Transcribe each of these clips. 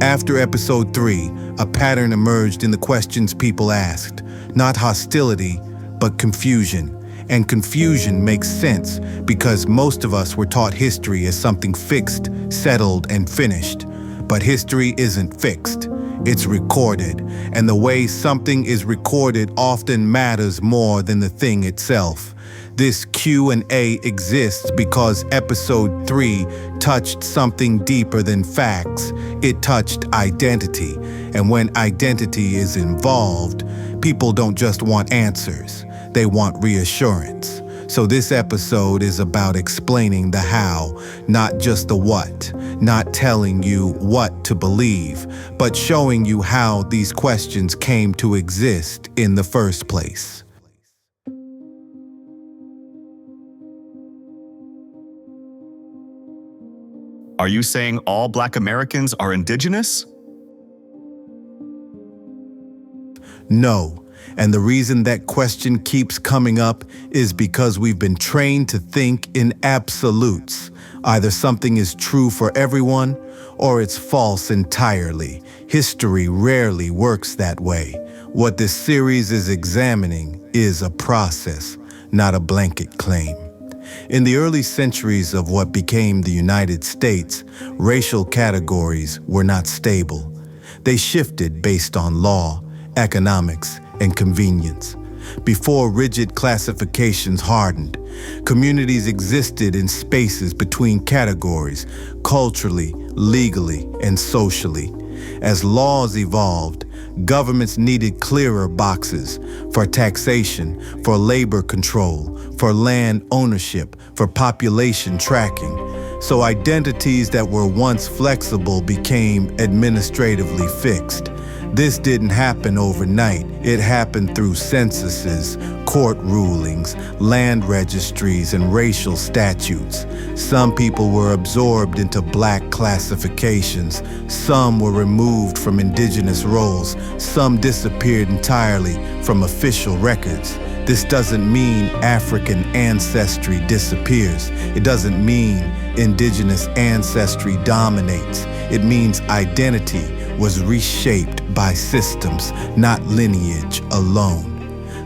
After episode 3, a pattern emerged in the questions people asked. Not hostility, but confusion. And confusion makes sense because most of us were taught history as something fixed, settled, and finished. But history isn't fixed. It's recorded, and the way something is recorded often matters more than the thing itself. This Q&A exists because episode 3 touched something deeper than facts. It touched identity, and when identity is involved, people don't just want answers, they want reassurance. So this episode is about explaining the how, not just the what, not telling you what to believe, but showing you how these questions came to exist in the first place. Are you saying all Black Americans are indigenous? No. And the reason that question keeps coming up is because we've been trained to think in absolutes. Either something is true for everyone, or it's false entirely. History rarely works that way. What this series is examining is a process, not a blanket claim. In the early centuries of what became the United States, racial categories were not stable. They shifted based on law, economics, and convenience. Before rigid classifications hardened, communities existed in spaces between categories, culturally, legally, and socially. As laws evolved, governments needed clearer boxes for taxation, for labor control, for land ownership, for population tracking. So identities that were once flexible became administratively fixed. This didn't happen overnight. It happened through censuses, court rulings, land registries, and racial statutes. Some people were absorbed into Black classifications. Some were removed from indigenous roles. Some disappeared entirely from official records. This doesn't mean African ancestry disappears. It doesn't mean indigenous ancestry dominates. It means identity was reshaped by systems, not lineage alone.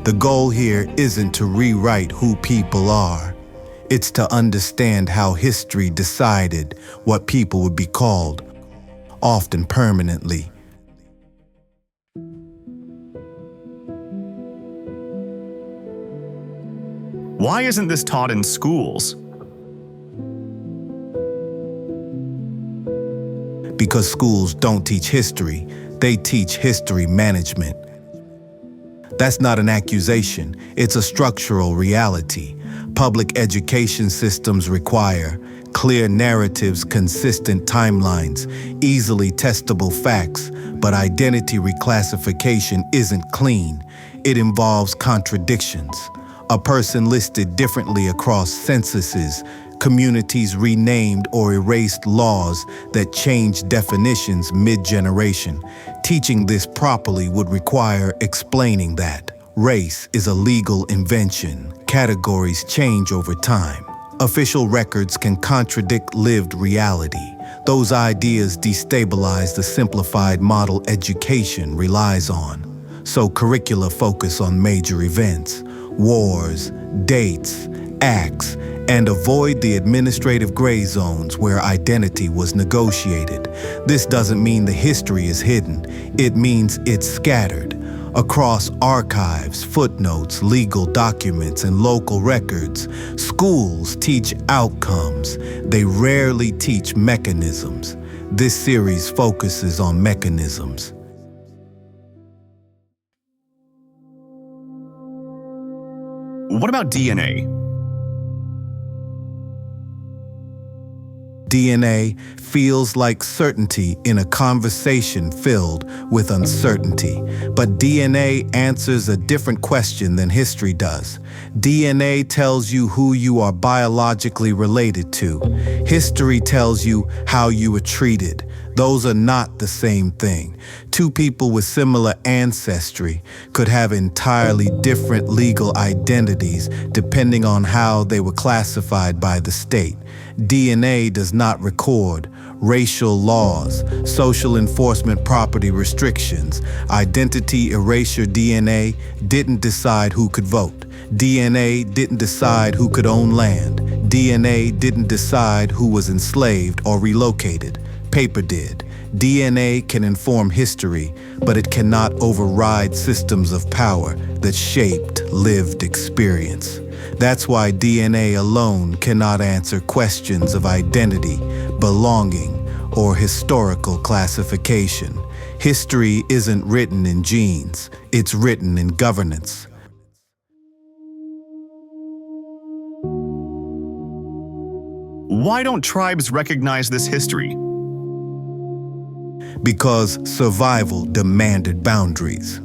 The goal here isn't to rewrite who people are. It's to understand how history decided what people would be called, often permanently. Why isn't this taught in schools? Because schools don't teach history, they teach history management. That's not an accusation, it's a structural reality. Public education systems require clear narratives, consistent timelines, easily testable facts, but identity reclassification isn't clean. It involves contradictions. A person listed differently across censuses, communities renamed or erased laws that changed definitions mid-generation. Teaching this properly would require explaining that race is a legal invention. Categories change over time. Official records can contradict lived reality. Those ideas destabilize the simplified model education relies on. So curricula focus on major events, wars, dates, acts, and avoid the administrative gray zones where identity was negotiated. This doesn't mean the history is hidden. It means it's scattered across archives, footnotes, legal documents, and local records. Schools teach outcomes. They rarely teach mechanisms. This series focuses on mechanisms. What about DNA? DNA feels like certainty in a conversation filled with uncertainty. But DNA answers a different question than history does. DNA tells you who you are biologically related to. History tells you how you were treated. Those are not the same thing. Two people with similar ancestry could have entirely different legal identities depending on how they were classified by the state. DNA does not record racial laws, social enforcement property restrictions. Identity erasure DNA didn't decide who could vote. DNA didn't decide who could own land. DNA didn't decide who was enslaved or relocated. Paper did. DNA can inform history, but it cannot override systems of power that shaped lived experience. That's why DNA alone cannot answer questions of identity, belonging, or historical classification. History isn't written in genes, it's written in governance. Why don't tribes recognize this history? Because survival demanded boundaries.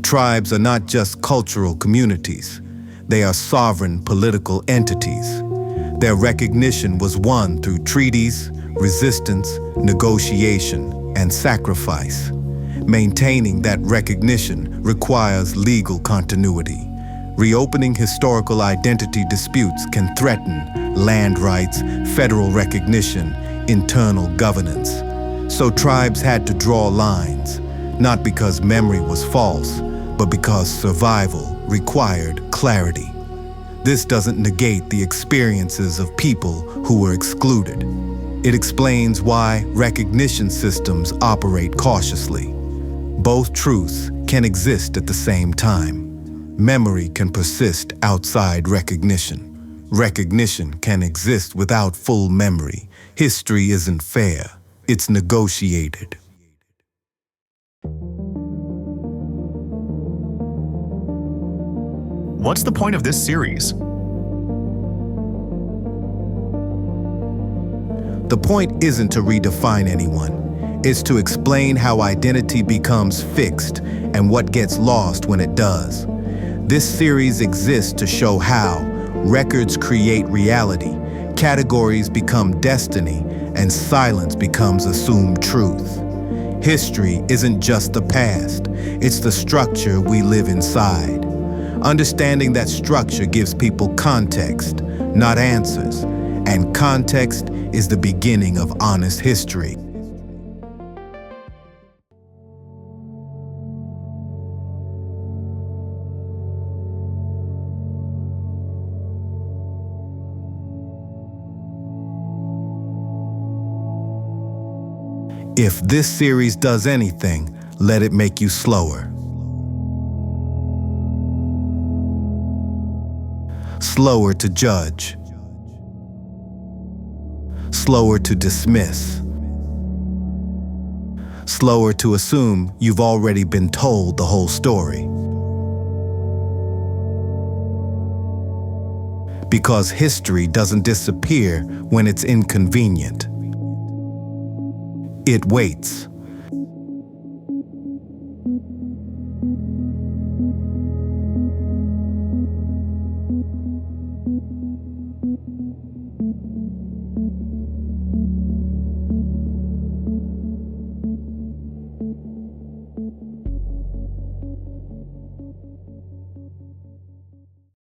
Tribes are not just cultural communities. They are sovereign political entities. Their recognition was won through treaties, resistance, negotiation, and sacrifice. Maintaining that recognition requires legal continuity. Reopening historical identity disputes can threaten land rights, federal recognition, internal governance. So tribes had to draw lines, not because memory was false, but because survival required clarity. This doesn't negate the experiences of people who were excluded. It explains why recognition systems operate cautiously. Both truths can exist at the same time. Memory can persist outside recognition. Recognition can exist without full memory. History isn't fair. It's negotiated. What's the point of this series? The point isn't to redefine anyone. It's to explain how identity becomes fixed and what gets lost when it does. This series exists to show how records create reality, categories become destiny, and silence becomes assumed truth. History isn't just the past, it's the structure we live inside. Understanding that structure gives people context, not answers, and context is the beginning of honest history. If this series does anything, let it make you slower. Slower to judge. Slower to dismiss. Slower to assume you've already been told the whole story. Because history doesn't disappear when it's inconvenient. It waits.